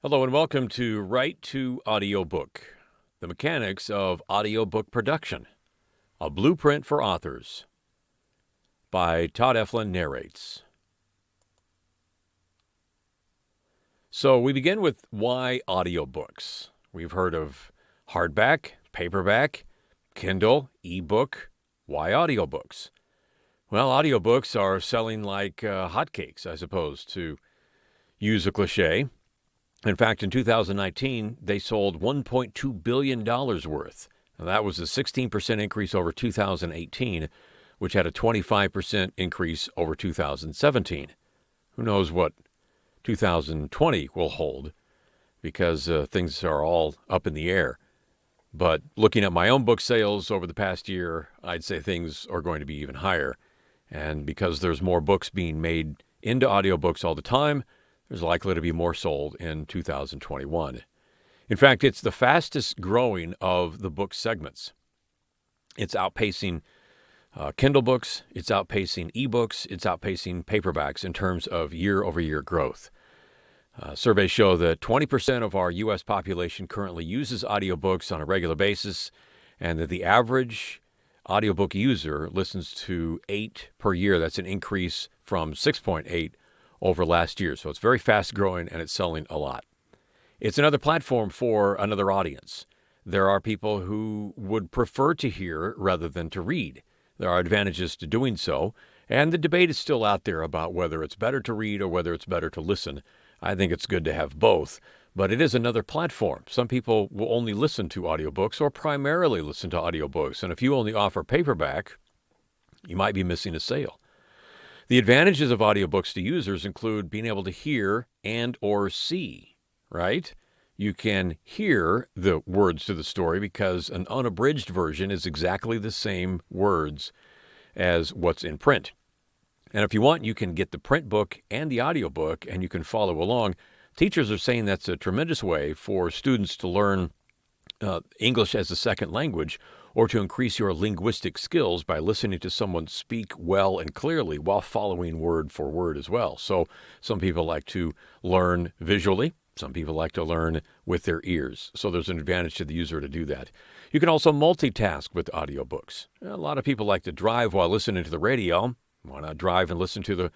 Hello and welcome to Write To Audiobook, the mechanics of audiobook production, a blueprint for authors, by Todd Eflin narrates. So we begin with why audiobooks. We've heard of hardback, paperback, Kindle, ebook. Why audiobooks? Well, audiobooks are selling like hotcakes, I suppose, to use a cliche. In fact, in 2019, they sold $1.2 billion worth. Now, that was a 16% increase over 2018, which had a 25% increase over 2017. Who knows what 2020 will hold, because things are all up in the air. But looking at my own book sales over the past year, I'd say things are going to be even higher. And because there's more books being made into audiobooks all the time, there's likely to be more sold in 2021. In fact, it's the fastest growing of the book segments. It's outpacing Kindle books, it's outpacing ebooks, it's outpacing paperbacks in terms of year-over-year growth. Surveys show that 20% of our U.S. population currently uses audiobooks on a regular basis, and that the average audiobook user listens to 8 per year. That's an increase from 6.8 over last year. So it's very fast growing and it's selling a lot. It's another platform for another audience. There are people who would prefer to hear rather than to read. There are advantages to doing so, and the debate is still out there about whether it's better to read or whether it's better to listen. I think it's good to have both, but it is another platform. Some people will only listen to audiobooks or primarily listen to audiobooks, and if you only offer paperback, you might be missing a sale. The advantages of audiobooks to users include being able to hear and or see, right? You can hear the words to the story because an unabridged version is exactly the same words as what's in print. And if you want, you can get the print book and the audiobook and you can follow along. Teachers are saying that's a tremendous way for students to learn English as a second language, or to increase your linguistic skills by listening to someone speak well and clearly while following word for word as well. So some people like to learn visually. Some people like to learn with their ears. So there's an advantage to the user to do that. You can also multitask with audiobooks. A lot of people like to drive while listening to the radio. Why not drive and listen to the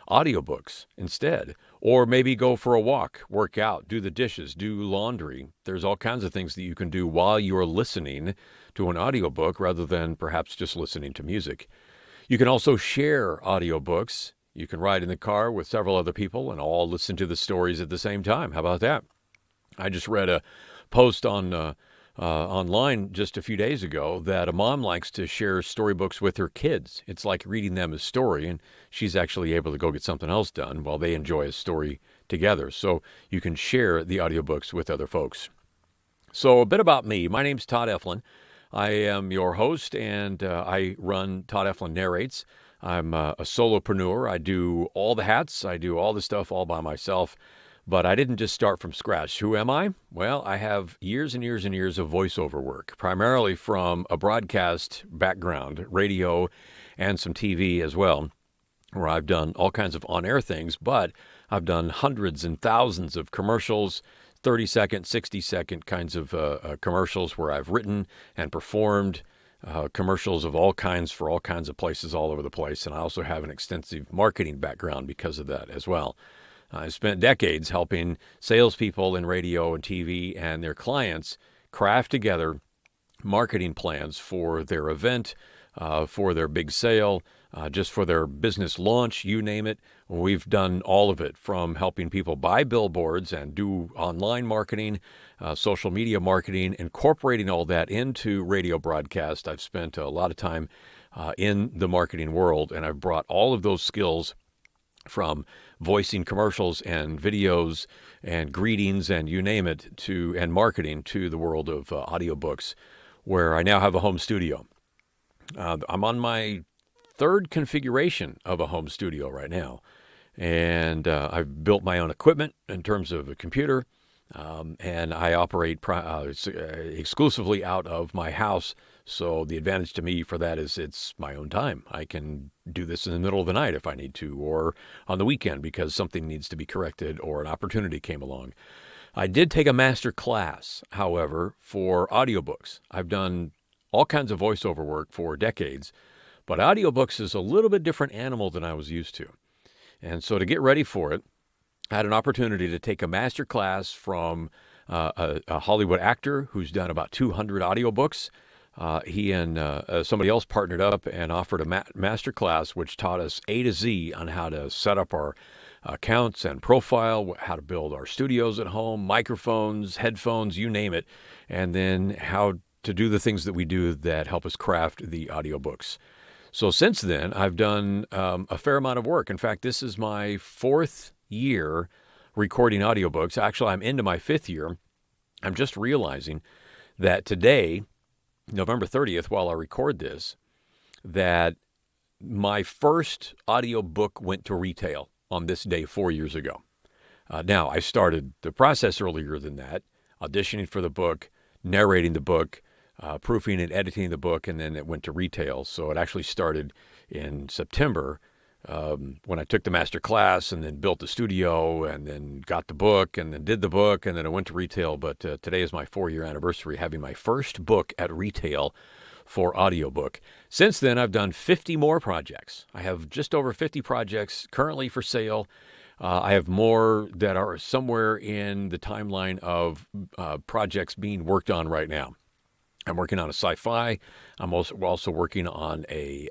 audiobooks instead? Or maybe go for a walk, work out, do the dishes, do laundry. There's all kinds of things that you can do while you're listening to an audiobook rather than perhaps just listening to music. You can also share audiobooks. You can ride in the car with several other people and all listen to the stories at the same time. How about that? I just read a post on online just a few days ago that a mom likes to share storybooks with her kids. It's like reading them a story, and she's actually able to go get something else done while they enjoy a story together. So you can share the audiobooks with other folks. So a bit about me. My name's Todd Eflin. I am your host, and I run Todd Eflin Narrates. I'm a solopreneur. I do all the hats. I do all the stuff all by myself. But I didn't just start from scratch. Who am I? Well, I have years and years and years of voiceover work, primarily from a broadcast background, radio, and some TV as well, where I've done all kinds of on-air things, but I've done hundreds and thousands of commercials, 30-second, 60-second kinds of commercials where I've written and performed commercials of all kinds for all kinds of places all over the place. And I also have an extensive marketing background because of that as well. I've spent decades helping salespeople in radio and TV and their clients craft together marketing plans for their event, for their big sale, just for their business launch, you name it. We've done all of it, from helping people buy billboards and do online marketing, social media marketing, incorporating all that into radio broadcast. I've spent a lot of time in the marketing world, and I've brought all of those skills from voicing commercials and videos and greetings and you name it and marketing to the world of audiobooks, where I now have a home studio. I'm on my third configuration of a home studio right now, and I've built my own equipment in terms of a computer, and I operate exclusively out of my house. So the advantage to me for that is it's my own time. I can do this in the middle of the night if I need to, or on the weekend because something needs to be corrected or an opportunity came along. I did take a master class, however, for audiobooks. I've done all kinds of voiceover work for decades, but audiobooks is a little bit different animal than I was used to. And so to get ready for it, I had an opportunity to take a master class from a Hollywood actor who's done about 200 audiobooks. He and somebody else partnered up and offered a master class which taught us A to Z on how to set up our accounts and profile, how to build our studios at home, microphones, headphones, you name it, and then how to do the things that we do that help us craft the audiobooks. So since then, I've done a fair amount of work. In fact, this is my 4th year recording audiobooks. Actually, I'm into my 5th year. I'm just realizing that today, November 30th, while I record this, that my first audiobook went to retail on this day 4 years ago. Now, I started the process earlier than that, auditioning for the book, narrating the book, proofing and editing the book, and then it went to retail. So it actually started in September when I took the master class and then built the studio and then got the book and then did the book and then it went to retail. But today is my 4-year anniversary, having my first book at retail for audiobook. Since then, I've done 50 more projects. I have just over 50 projects currently for sale. I have more that are somewhere in the timeline of projects being worked on right now. I'm working on a sci-fi. I'm also working on a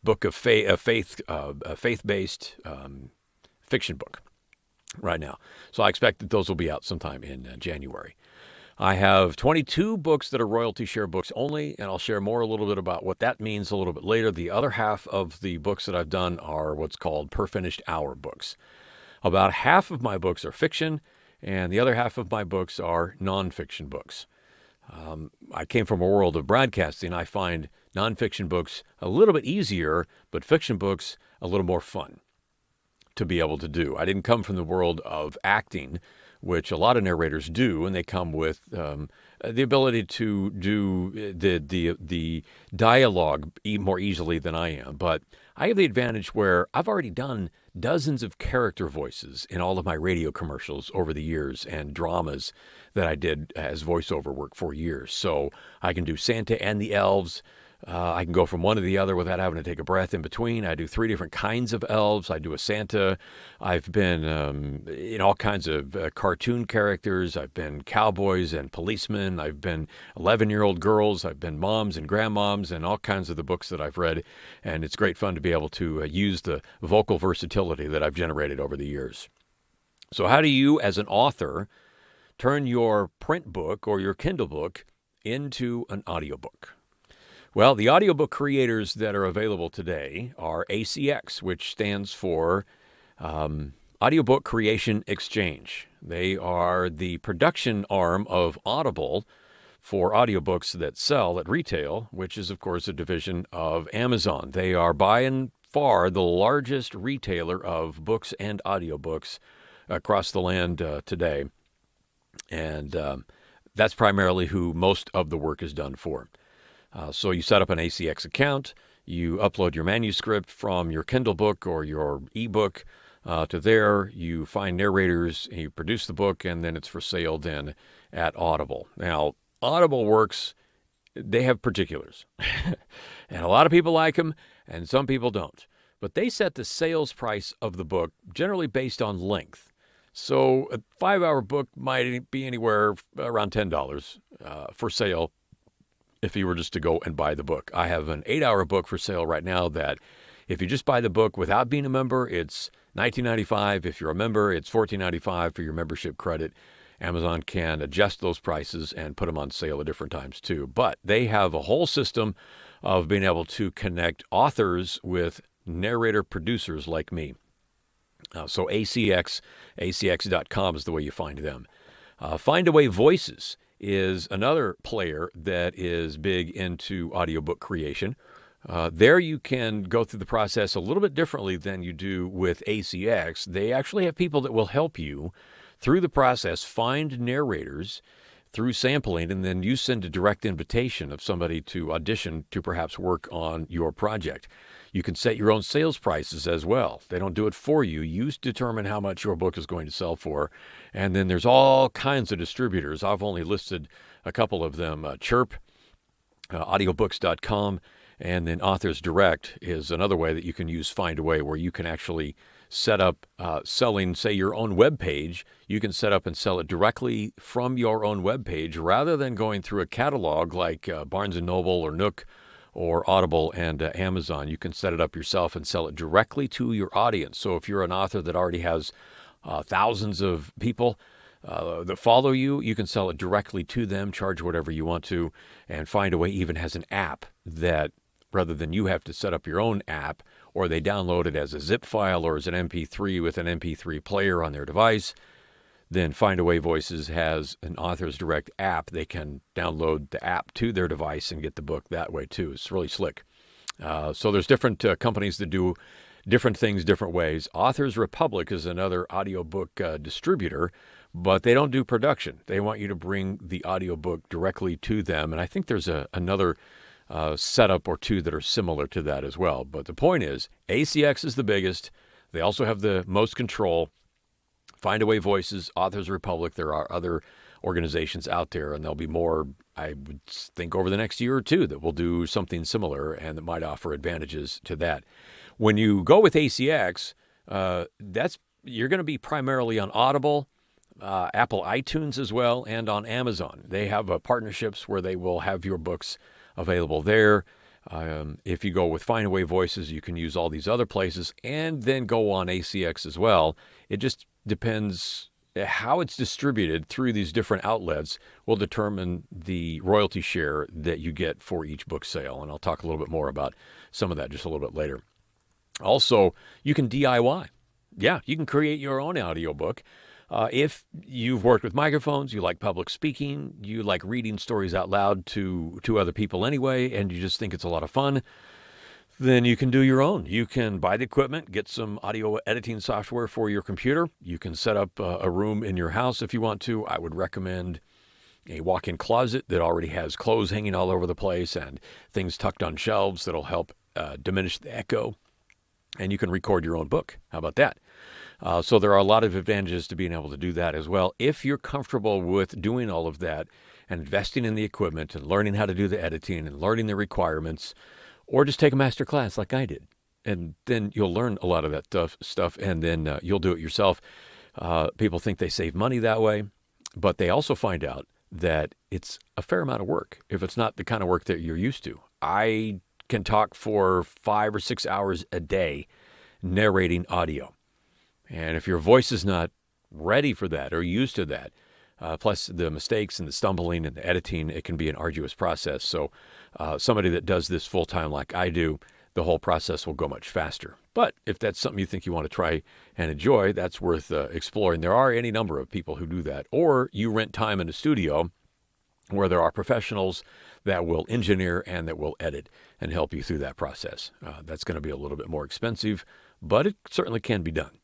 book of faith-based fiction book right now. So I expect that those will be out sometime in January. I have 22 books that are royalty share books only, and I'll share more a little bit about what that means a little bit later. The other half of the books that I've done are what's called per finished hour books. About half of my books are fiction, and the other half of my books are nonfiction books. I came from a world of broadcasting. I find nonfiction books a little bit easier, but fiction books a little more fun to be able to do. I didn't come from the world of acting, which a lot of narrators do, and they come with the ability to do the dialogue more easily than I am. But I have the advantage where I've already done dozens of character voices in all of my radio commercials over the years and dramas that I did as voiceover work for years. So I can do Santa and the elves. I can go from one to the other without having to take a breath in between. I do 3 different kinds of elves. I do a Santa. I've been in all kinds of cartoon characters. I've been cowboys and policemen. I've been 11-year-old girls. I've been moms and grandmoms and all kinds of the books that I've read. And it's great fun to be able to use the vocal versatility that I've generated over the years. So how do you, as an author, turn your print book or your Kindle book into an audiobook? Well, the audiobook creators that are available today are ACX, which stands for Audiobook Creation Exchange. They are the production arm of Audible for audiobooks that sell at retail, which is, of course, a division of Amazon. They are by and far the largest retailer of books and audiobooks across the land today. And that's primarily who most of the work is done for. So you set up an ACX account, you upload your manuscript from your Kindle book or your ebook to there, you find narrators, you produce the book, and then it's for sale then at Audible. Now, Audible works, they have particulars, and a lot of people like them, and some people don't. But they set the sales price of the book generally based on length. So a 5-hour book might be anywhere around $10 for sale if you were just to go and buy the book. I have an 8-hour book for sale right now that if you just buy the book without being a member, it's $19.95. If you're a member, it's $14.95 for your membership credit. Amazon can adjust those prices and put them on sale at different times too. But they have a whole system of being able to connect authors with narrator producers like me. So ACX, acx.com is the way you find them. Findaway Voices is another player that is big into audiobook creation. There you can go through the process a little bit differently than you do with ACX. They actually have people that will help you through the process find narrators through sampling, and then you send a direct invitation of somebody to audition to perhaps work on your project. You can set your own sales prices as well. They don't do it for you. You determine how much your book is going to sell for. And then there's all kinds of distributors. I've only listed a couple of them. Chirp, Audiobooks.com, and then Authors Direct is another way that you can use Findaway, where you can actually set up selling, say, your own web page. You can set up and sell it directly from your own web page rather than going through a catalog like Barnes & Noble or Nook or Audible and Amazon. You can set it up yourself and sell it directly to your audience. So if you're an author that already has thousands of people that follow you, you can sell it directly to them, charge whatever you want to, and Findaway even has an app that, rather than you have to set up your own app, or they download it as a zip file or as an MP3 with an MP3 player on their device, then Findaway Voices has an Authors Direct app. They can download the app to their device and get the book that way too. It's really slick. So there's different companies that do different things different ways. Authors Republic is another audiobook distributor, but they don't do production. They want you to bring the audiobook directly to them. And I think there's another setup or two that are similar to that as well. But the point is, ACX is the biggest. They also have the most control. Findaway Voices, Authors Republic, there are other organizations out there, and there'll be more, I would think, over the next year or two that will do something similar and that might offer advantages to that. When you go with ACX, you're going to be primarily on Audible, Apple iTunes as well, and on Amazon. They have partnerships where they will have your books available there. If you go with Findaway Voices, you can use all these other places and then go on ACX as well. It just depends how it's distributed through these different outlets will determine the royalty share that you get for each book sale. And I'll talk a little bit more about some of that just a little bit later. Also, you can DIY. Yeah, you can create your own audiobook. If you've worked with microphones, you like public speaking, you like reading stories out loud to other people anyway, and you just think it's a lot of fun, then you can do your own. You can buy the equipment, get some audio editing software for your computer. You can set up a room in your house if you want to. I would recommend a walk-in closet that already has clothes hanging all over the place and things tucked on shelves that'll help diminish the echo. And you can record your own book. How about that? So there are a lot of advantages to being able to do that as well. If you're comfortable with doing all of that and investing in the equipment and learning how to do the editing and learning the requirements, or just take a master class like I did, and then you'll learn a lot of that stuff, and then you'll do it yourself. People think they save money that way, but they also find out that it's a fair amount of work if it's not the kind of work that you're used to. I can talk for 5 or 6 hours a day narrating audio. And if your voice is not ready for that or used to that, plus the mistakes and the stumbling and the editing, it can be an arduous process. So somebody that does this full-time like I do, the whole process will go much faster. But if that's something you think you want to try and enjoy, that's worth exploring. There are any number of people who do that. Or you rent time in a studio where there are professionals that will engineer and that will edit and help you through that process. That's going to be a little bit more expensive, but it certainly can be done.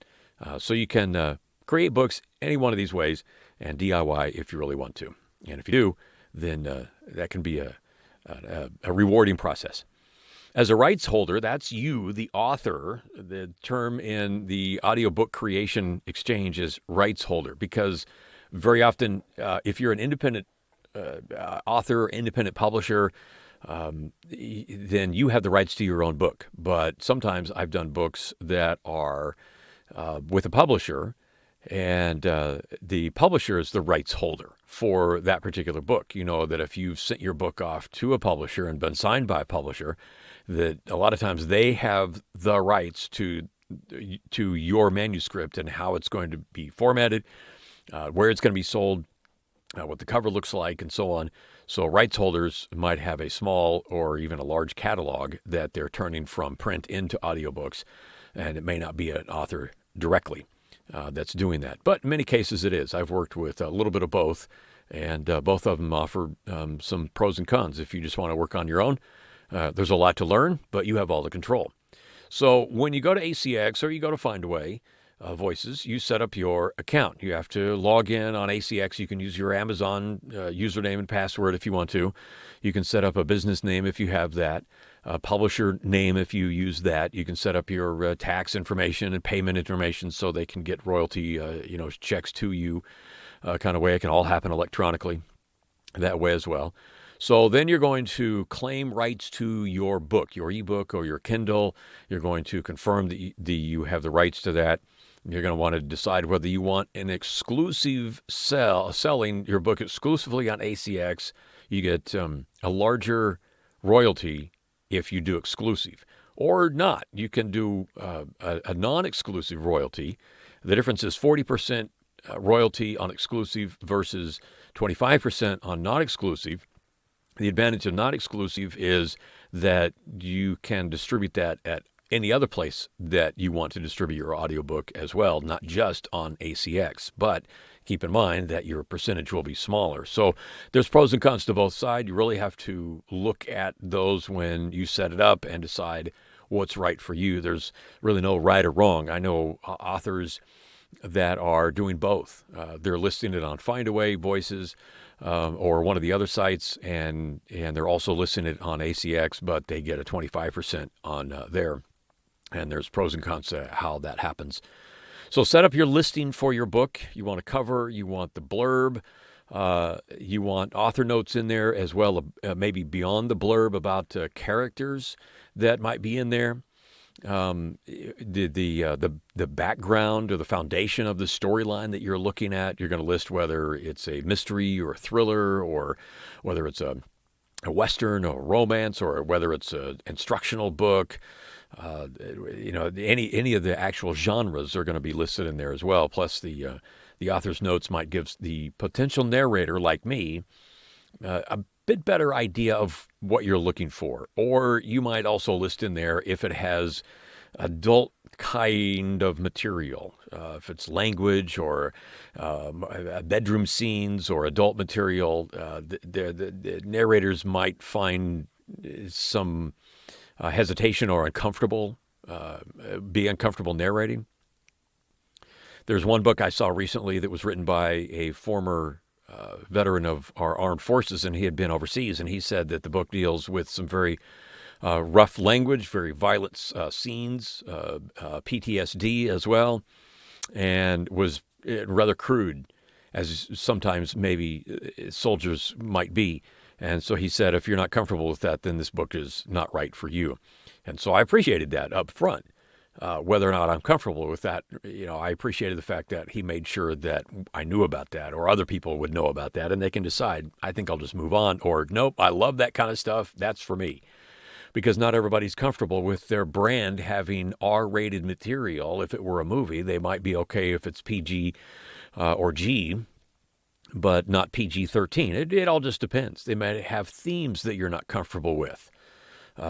So you can create books any one of these ways and DIY if you really want to. And if you do, then that can be a rewarding process. As a rights holder, that's you, the author. The term in the audiobook creation exchange is rights holder, because very often if you're an independent author, independent publisher, then you have the rights to your own book. But sometimes I've done books that are with a publisher, and the publisher is the rights holder for that particular book. You know that if you've sent your book off to a publisher and been signed by a publisher, that a lot of times they have the rights to your manuscript and how it's going to be formatted, where it's going to be sold, what the cover looks like, and so on. So rights holders might have a small or even a large catalog that they're turning from print into audiobooks, and it may not be an author directly that's doing that. But in many cases it is. I've worked with a little bit of both, and both of them offer some pros and cons. If you just want to work on your own, there's a lot to learn, but you have all the control. So when you go to ACX or you go to Findaway, voices, you set up your account. You have to log in on ACX. You can use your Amazon username and password if you want to. You can set up a business name if you have that, a publisher name if you use that. You can set up your tax information and payment information so they can get royalty checks to you kind of way. It can all happen electronically that way as well. So then you're going to claim rights to your book, your ebook or your Kindle. You're going to confirm that you have the rights to that. You're going to want to decide whether you want an exclusive selling your book exclusively on ACX. You get a larger royalty if you do exclusive, or not. You can do a non-exclusive royalty. The difference is 40% royalty on exclusive versus 25% on non-exclusive. The advantage of non-exclusive is that you can distribute that at any other place that you want to distribute your audiobook as well, not just on ACX. But keep in mind that your percentage will be smaller. So there's pros and cons to both sides. You really have to look at those when you set it up and decide what's right for you. There's really no right or wrong. I know authors that are doing both. They're listing it on Findaway, Voices, or one of the other sites, and they're also listing it on ACX, but they get a 25% on there. And there's pros and cons to how that happens. So set up your listing for your book. You want a cover, you want the blurb, you want author notes in there as well, maybe beyond the blurb about characters that might be in there. The background or the foundation of the storyline that you're looking at. You're going to list whether it's a mystery or a thriller, or whether it's a Western or romance, or whether it's an instructional book. Any of the actual genres are going to be listed in there as well. Plus the author's notes might give the potential narrator like me a bit better idea of what you're looking for. Or you might also list in there if it has adult kind of material, if it's language or bedroom scenes or adult material. The narrators might find some hesitation or be uncomfortable narrating. There's one book I saw recently that was written by a former veteran of our armed forces, and he had been overseas, and he said that the book deals with some very rough language, very violent scenes, PTSD as well, and was rather crude, as sometimes maybe soldiers might be. And so he said, if you're not comfortable with that, then this book is not right for you. And so I appreciated that up front. Whether or not I'm comfortable with that, I appreciated the fact that he made sure that I knew about that, or other people would know about that, and they can decide, I think I'll just move on, or nope, I love that kind of stuff, that's for me. Because not everybody's comfortable with their brand having R-rated material. If it were a movie, they might be okay if it's PG or G, but not PG-13. It all just depends. They might have themes that you're not comfortable with,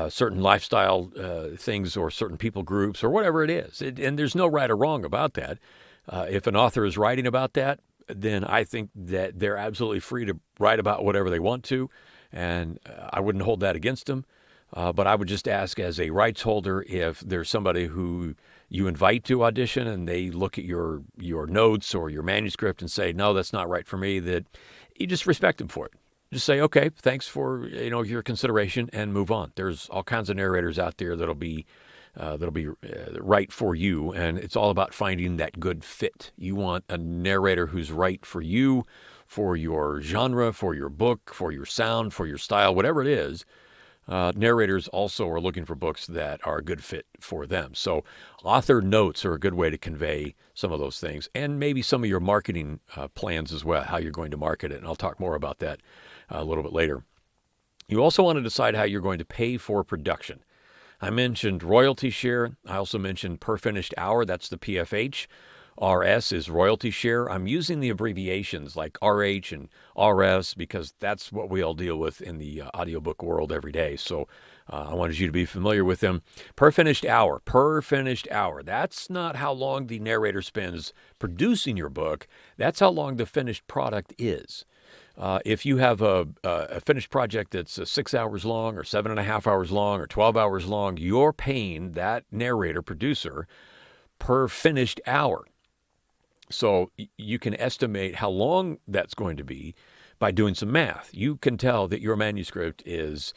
certain lifestyle things, or certain people groups, or whatever it is. And there's no right or wrong about that. If an author is writing about that, then I think that they're absolutely free to write about whatever they want to, and I wouldn't hold that against them. But I would just ask, as a rights holder, if there's somebody who you invite to audition and they look at your notes or your manuscript and say, no, that's not right for me, that you just respect them for it. Just say, okay, thanks for your consideration, and move on. There's all kinds of narrators out there that'll be right for you, and it's all about finding that good fit. You want a narrator who's right for you, for your genre, for your book, for your sound, for your style, whatever it is. Narrators also are looking for books that are a good fit for them. So author notes are a good way to convey some of those things, and maybe some of your marketing plans as well, how you're going to market it. And I'll talk more about that a little bit later. You also want to decide how you're going to pay for production. I mentioned royalty share. I also mentioned per finished hour. That's the PFH. RS is royalty share. I'm using the abbreviations like RH and RS because that's what we all deal with in the audiobook world every day. So I wanted you to be familiar with them. Per finished hour. That's not how long the narrator spends producing your book. That's how long the finished product is. If you have a finished project that's 6 hours long, or 7.5 hours long, or 12 hours long, you're paying that narrator producer per finished hour. So you can estimate how long that's going to be by doing some math. You can tell that your manuscript is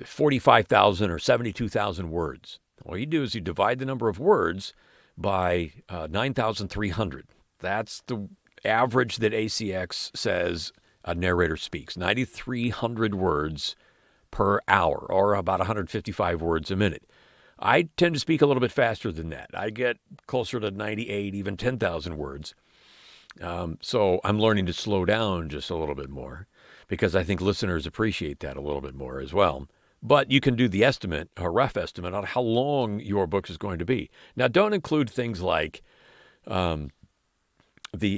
45,000 or 72,000 words. All you do is you divide the number of words by 9,300. That's the average that ACX says a narrator speaks, 9,300 words per hour, or about 155 words a minute. I tend to speak a little bit faster than that. I get closer to 98, even 10,000 words. So I'm learning to slow down just a little bit more because I think listeners appreciate that a little bit more as well. But you can do the estimate, a rough estimate, on how long your book is going to be. Now, don't include things like the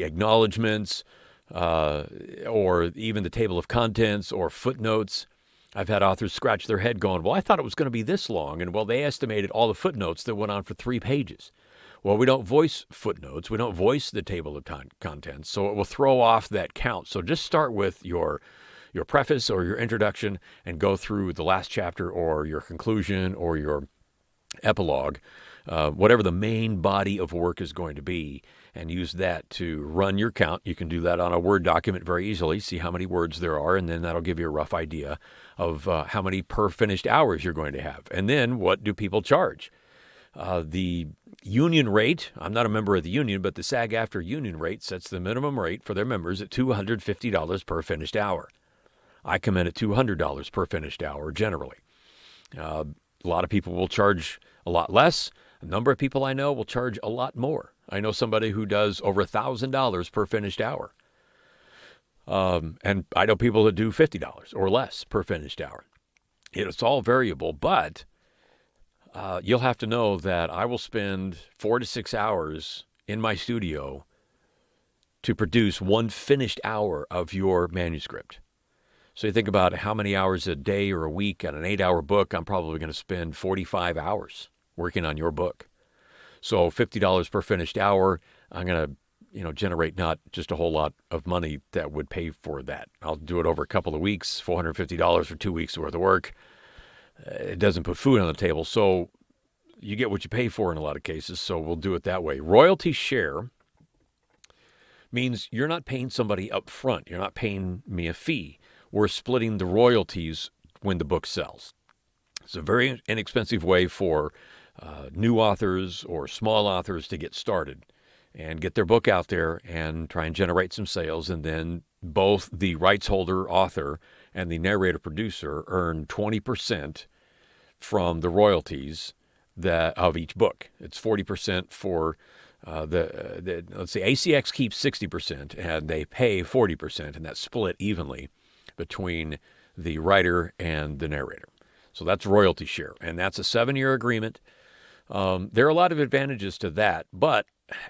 acknowledgments or even the table of contents or footnotes. I've had authors scratch their head going, well, I thought it was going to be this long. And, well, they estimated all the footnotes that went on for 3 pages. Well, we don't voice footnotes. We don't voice the table of contents, so it will throw off that count. So just start with your preface or your introduction and go through the last chapter or your conclusion or your epilogue, whatever the main body of work is going to be, and use that to run your count. You can do that on a Word document very easily, see how many words there are, and then that'll give you a rough idea of how many per finished hours you're going to have. And then what do people charge? The union rate, I'm not a member of the union, but the SAG-AFTRA union rate sets the minimum rate for their members at $250 per finished hour. I come in at $200 per finished hour generally. A lot of people will charge a lot less. A number of people I know will charge a lot more. I know somebody who does over $1,000 per finished hour. And I know people that do $50 or less per finished hour. It's all variable, but you'll have to know that I will spend 4 to 6 hours in my studio to produce 1 finished hour of your manuscript. So you think about how many hours a day or a week on an 8-hour book. I'm probably going to spend 45 hours working on your book. So $50 per finished hour, I'm going to generate not just a whole lot of money that would pay for that. I'll do it over a couple of weeks, $450 for 2 weeks worth of work. It doesn't put food on the table, so you get what you pay for in a lot of cases, so we'll do it that way. Royalty share means you're not paying somebody up front. You're not paying me a fee. We're splitting the royalties when the book sells. It's a very inexpensive way for new authors or small authors to get started and get their book out there and try and generate some sales, and then both the rights holder, author, and the narrator producer earn 20% from the royalties of each book. It's 40% for let's say ACX keeps 60% and they pay 40%, and that's split evenly between the writer and the narrator. So that's royalty share, and that's a 7-year agreement. There are a lot of advantages to that, but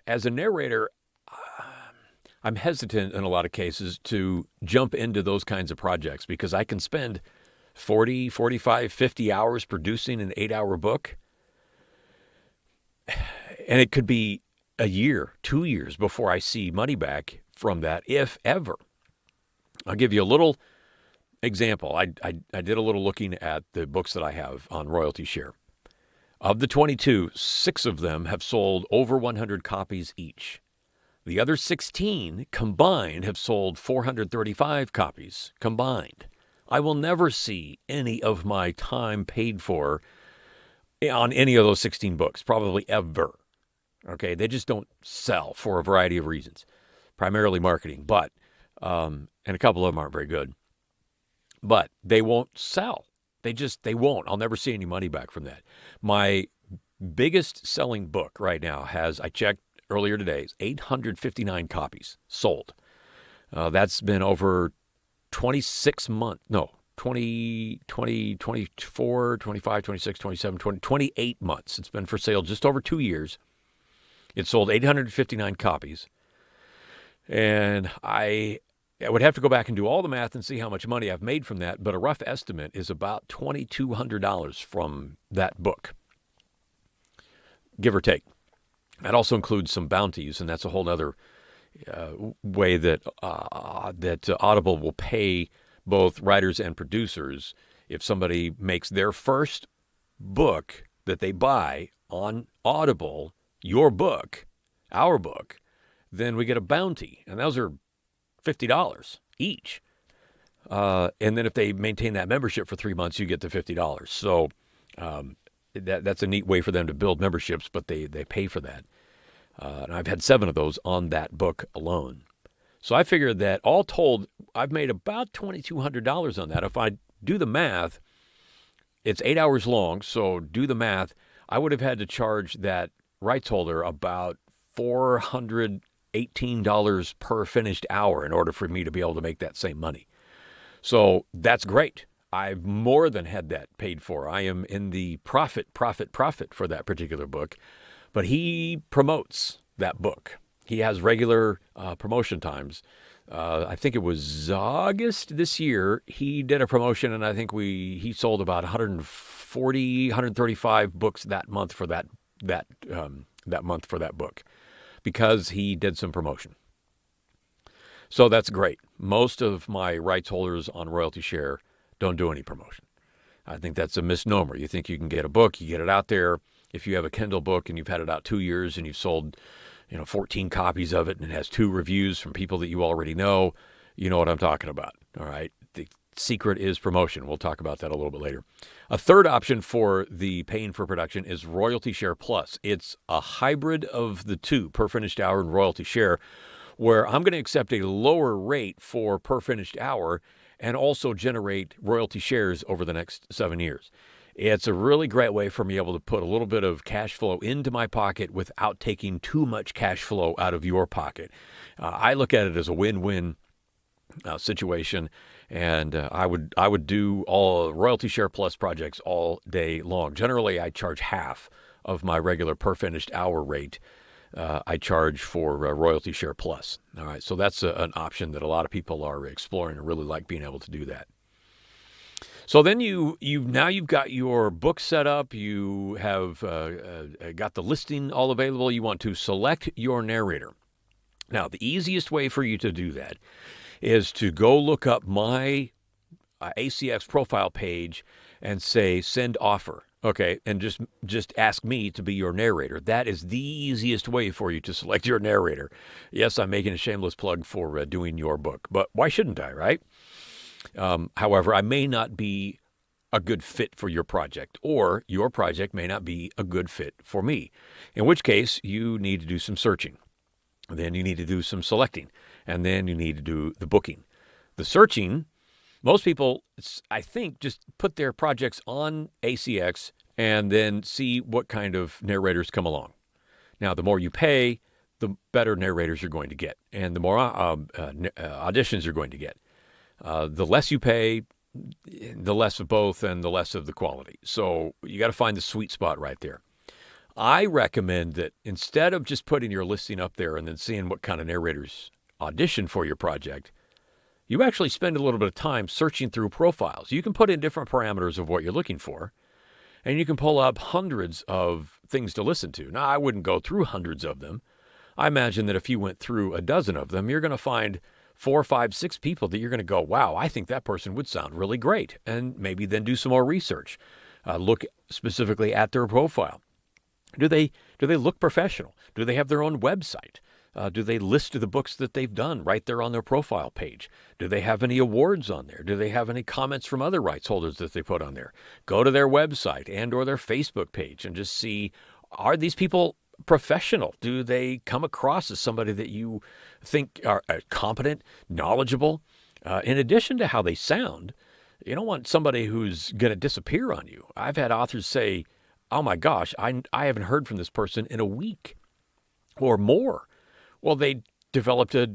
as a narrator, I'm hesitant in a lot of cases to jump into those kinds of projects because I can spend 40, 45, 50 hours producing an 8-hour book, and it could be a year, 2 years before I see money back from that, if ever. I'll give you a little example. I did a little looking at the books that I have on royalty share. Of the 22, 6 of them have sold over 100 copies each. The other 16 combined have sold 435 copies combined. I will never see any of my time paid for on any of those 16 books, probably ever. Okay, they just don't sell for a variety of reasons, primarily marketing, but and a couple of them aren't very good. But they won't sell. They won't. I'll never see any money back from that. My biggest selling book right now has, I checked earlier today, 859 copies sold. That's been over 26 months. No, 20, 24, 25, 26, 27, 20, 28 months. It's been for sale just over 2 years. It sold 859 copies. And I would have to go back and do all the math and see how much money I've made from that, but a rough estimate is about $2,200 from that book, give or take. That also includes some bounties, and that's a whole other way that Audible will pay both writers and producers if somebody makes their first book that they buy on Audible your book, our book, then we get a bounty. And those are $50 each. And then if they maintain that membership for 3 months, you get the $50. So that's a neat way for them to build memberships, but they pay for that. And I've had 7 of those on that book alone. So I figured that all told, I've made about $2,200 on that. If I do the math, it's 8 hours long. So do the math. I would have had to charge that rights holder about $418 per finished hour in order for me to be able to make that same money. So that's great. I've more than had that paid for. I am in the profit for that particular book. But he promotes that book. He has regular promotion times. I think it was August this year. He did a promotion, and I think he sold about 140, 135 books that month for that book, because he did some promotion. So that's great. Most of my rights holders on royalty share don't do any promotion. I think that's a misnomer. You think you can get a book, you get it out there. If you have a Kindle book and you've had it out 2 years and you've sold 14 copies of it and it has 2 reviews from people that you already know, you know what I'm talking about. All right. The secret is promotion. We'll talk about that a little bit later. A third option for the paying for production is Royalty Share Plus. It's a hybrid of the two, per finished hour and royalty share, where I'm going to accept a lower rate for per finished hour and also generate royalty shares over the next 7 years. It's a really great way for me able to put a little bit of cash flow into my pocket without taking too much cash flow out of your pocket. I look at it as a win-win situation, and I would do all Royalty Share Plus projects all day long. Generally, I charge half of my regular per finished hour rate. I charge for Royalty Share Plus. All right, so that's an option that a lot of people are exploring and really like being able to do that. So then you've got your book set up. You have got the listing all available. You want to select your narrator. Now, the easiest way for you to do that is to go look up my ACX profile page and say send offer. Okay, and just ask me to be your narrator. That is the easiest way for you to select your narrator. Yes, I'm making a shameless plug for doing your book, but why shouldn't I, right? However, I may not be a good fit for your project, or your project may not be a good fit for me, in which case you need to do some searching. Then you need to do some selecting, and then you need to do the booking. The searching, most people, I think, just put their projects on ACX and then see what kind of narrators come along. Now, the more you pay, the better narrators you're going to get, and the more auditions you're going to get. The less you pay, the less of both and the less of the quality. So you got to find the sweet spot right there. I recommend that instead of just putting your listing up there and then seeing what kind of narrators audition for your project, you actually spend a little bit of time searching through profiles. You can put in different parameters of what you're looking for, and you can pull up hundreds of things to listen to. Now, I wouldn't go through hundreds of them. I imagine that if you went through a dozen of them, you're going to find 4, 5, 6 people that you're going to go, wow, I think that person would sound really great. And maybe then do some more research. Look specifically at their profile. Do they look professional? Do they have their own website? Do they list the books that they've done right there on their profile page? Do they have any awards on there? Do they have any comments from other rights holders that they put on there? Go to their website and or their Facebook page and just see, are these people professional? Do they come across as somebody that you think are competent, knowledgeable? In addition to how they sound, you don't want somebody who's going to disappear on you. I've had authors say, oh my gosh, I haven't heard from this person in a week or more. Well, they developed a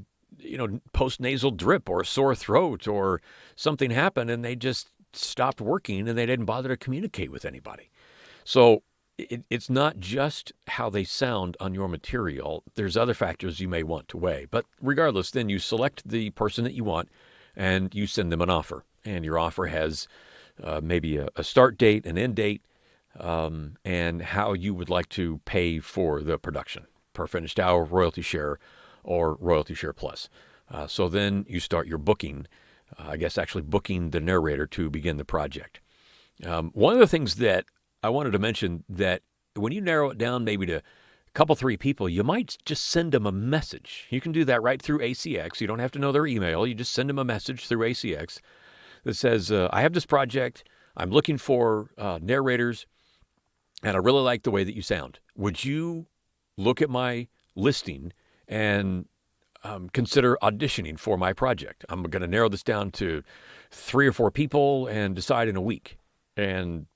post-nasal drip or a sore throat or something happened and they just stopped working and they didn't bother to communicate with anybody. So it's not just how they sound on your material. There's other factors you may want to weigh. But regardless, then you select the person that you want and you send them an offer. And your offer has maybe a start date, an end date, and how you would like to pay for the production, per finished hour, royalty share, or royalty share plus. So then you start your booking, actually booking the narrator to begin the project. One of the things that I wanted to mention, that when you narrow it down maybe to a couple, three people, you might just send them a message. You can do that right through ACX. You don't have to know their email. You just send them a message through ACX that says, I have this project. I'm looking for narrators, and I really like the way that you sound. Would you look at my listing and consider auditioning for my project? I'm going to narrow this down to 3 or 4 people and decide in a week and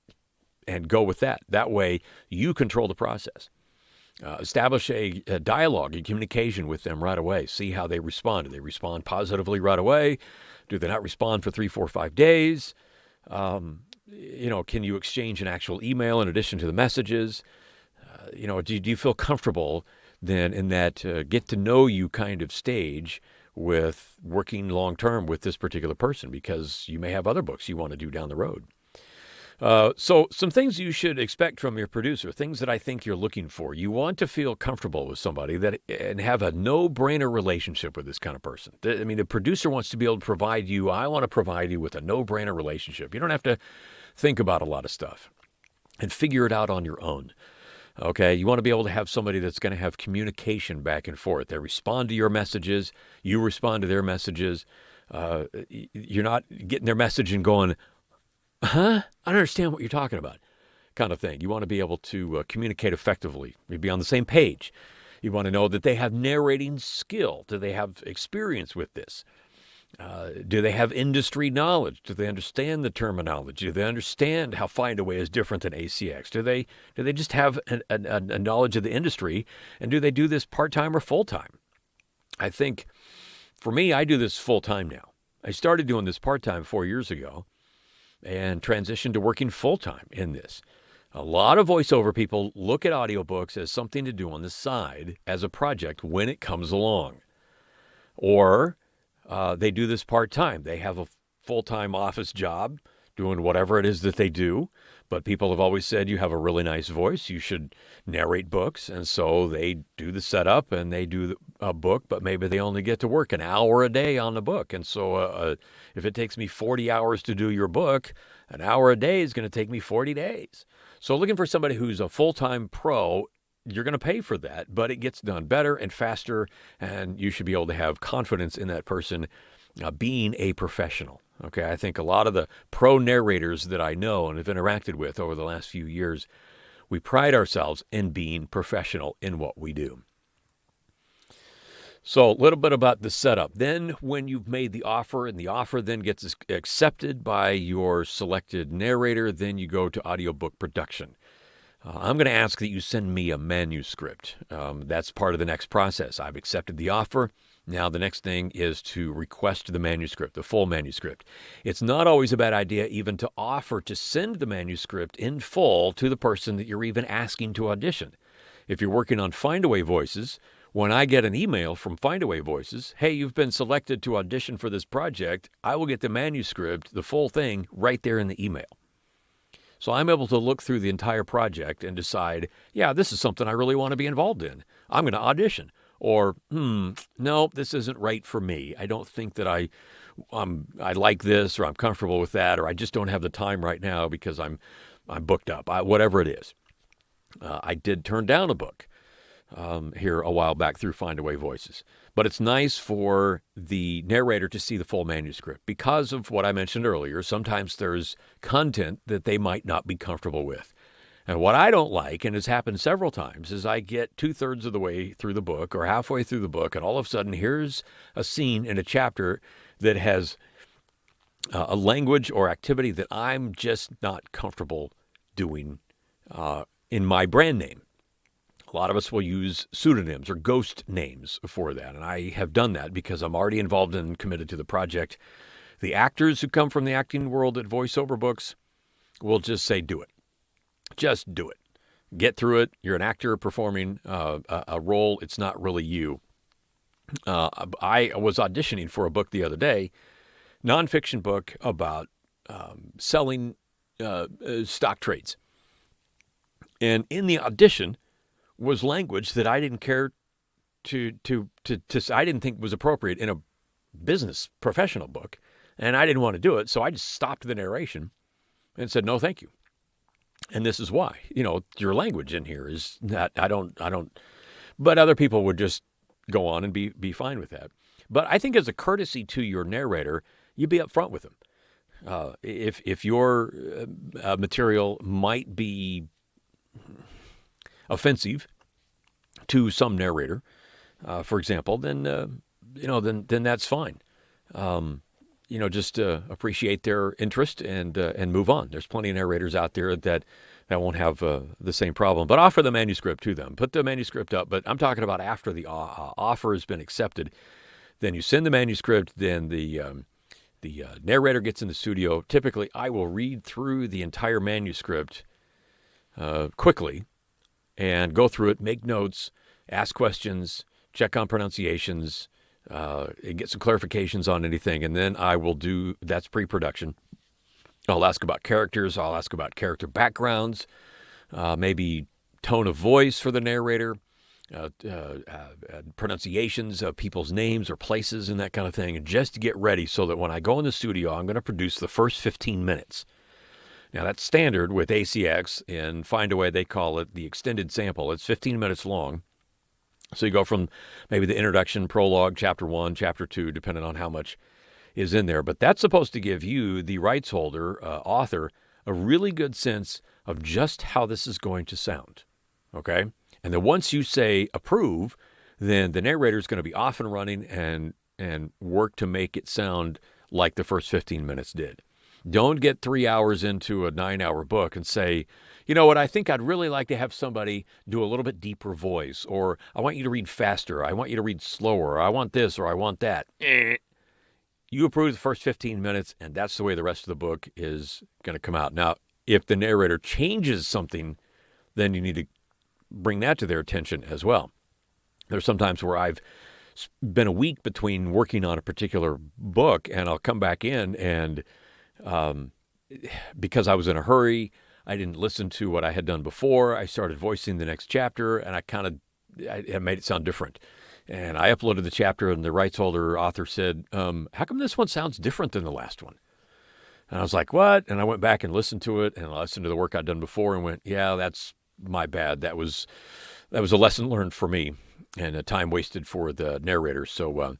go with that. That way you control the process. Establish a dialogue, a communication with them right away. See how they respond. Do they respond positively right away? Do they not respond for 3, 4, 5 days? Can you exchange an actual email in addition to the messages? Do you feel comfortable then in that get to know you kind of stage with working long term with this particular person, because you may have other books you want to do down the road. So some things you should expect from your producer, things that I think you're looking for. You want to feel comfortable with somebody and have a no-brainer relationship with this kind of person. The producer wants to be able to provide you, I want to provide you with a no-brainer relationship. You don't have to think about a lot of stuff and figure it out on your own. Okay, you want to be able to have somebody that's going to have communication back and forth. They respond to your messages, you respond to their messages. You're not getting their message and going, I don't understand what you're talking about, kind of thing. You want to be able to communicate effectively, be on the same page. You want to know that they have narrating skill. Do they have experience with this? Do they have industry knowledge? Do they understand the terminology? Do they understand how Findaway is different than ACX? Do they just have a knowledge of the industry? And do they do this part-time or full-time? I think, for me, I do this full-time now. I started doing this part-time 4 years ago and transitioned to working full-time in this. A lot of voiceover people look at audiobooks as something to do on the side as a project when it comes along. Or they do this part-time. They have a full-time office job doing whatever it is that they do, but people have always said you have a really nice voice, you should narrate books, and so they do the setup and they do a book, but maybe they only get to work an hour a day on the book. And so if it takes me 40 hours to do your book, an hour a day is going to take me 40 days. So looking for somebody who's a full-time pro, you're going to pay for that, but it gets done better and faster, and you should be able to have confidence in that person being a professional. Okay, I think a lot of the pro narrators that I know and have interacted with over the last few years, we pride ourselves in being professional in what we do. So a little bit about the setup. Then when you've made the offer and the offer then gets accepted by your selected narrator, then you go to audiobook production. I'm going to ask that you send me a manuscript. That's part of the next process. I've accepted the offer. Now the next thing is to request the manuscript, the full manuscript. It's not always a bad idea even to offer to send the manuscript in full to the person that you're even asking to audition. If you're working on Findaway Voices, when I get an email from Findaway Voices, hey, you've been selected to audition for this project, I will get the manuscript, the full thing, right there in the email. So I'm able to look through the entire project and decide, yeah, this is something I really want to be involved in. I'm going to audition. Or, no, this isn't right for me. I don't think that I like this, or I'm comfortable with that, or I just don't have the time right now because I'm booked up. Whatever it is. I did turn down a book here a while back through Findaway Voices. But it's nice for the narrator to see the full manuscript because of what I mentioned earlier. Sometimes there's content that they might not be comfortable with. And what I don't like, and it's happened several times, is I get 2/3 of the way through the book or halfway through the book, and all of a sudden here's a scene in a chapter that has a language or activity that I'm just not comfortable doing in my brand name. A lot of us will use pseudonyms or ghost names for that, and I have done that because I'm already involved and committed to the project. The actors who come from the acting world at voiceover books will just say, do it. Just do it. Get through it. You're an actor performing a role. It's not really you. I was auditioning for a book the other day, nonfiction book about selling stock trades. And in the audition was language that I didn't care to I didn't think was appropriate in a business professional book, and I didn't want to do it. So I just stopped the narration and said, no, thank you. And this is why, your language in here is that I don't But other people would just go on and be fine with that. But I think as a courtesy to your narrator, you be upfront with them. If your material might be offensive to some narrator, for example, then then that's fine. Just appreciate their interest and move on. There's plenty of narrators out there that won't have the same problem. But offer the manuscript to them. Put the manuscript up. But I'm talking about after the offer has been accepted. Then you send the manuscript. Then the narrator gets in the studio. Typically, I will read through the entire manuscript quickly and go through it, make notes, ask questions, check on pronunciations, and get some clarifications on anything. And then I will do, that's pre-production. I'll ask about characters. I'll ask about character backgrounds, maybe tone of voice for the narrator, pronunciations of people's names or places and that kind of thing, and just to get ready so that when I go in the studio, I'm going to produce the first 15 minutes. Now, that's standard with ACX, and Findaway, they call it the extended sample. It's 15 minutes long. So you go from maybe the introduction, prologue, chapter 1, chapter 2, depending on how much is in there. But that's supposed to give you, the rights holder, author, a really good sense of just how this is going to sound, okay? And then once you say approve, then the narrator is going to be off and running and work to make it sound like the first 15 minutes did. Don't get 3 hours into a 9-hour book and say, you know what, I think I'd really like to have somebody do a little bit deeper voice, or I want you to read faster, I want you to read slower, or I want this, or I want that. You approve the first 15 minutes, and that's the way the rest of the book is going to come out. Now, if the narrator changes something, then you need to bring that to their attention as well. There's sometimes where I've been a week between working on a particular book, and I'll come back in and because I was in a hurry, I didn't listen to what I had done before. I started voicing the next chapter, and I made it sound different. And I uploaded the chapter, and the rights holder author said, how come this one sounds different than the last one? And I was like, what? And I went back and listened to it, and I listened to the work I'd done before and went, yeah, that's my bad. That was a lesson learned for me and a time wasted for the narrator. So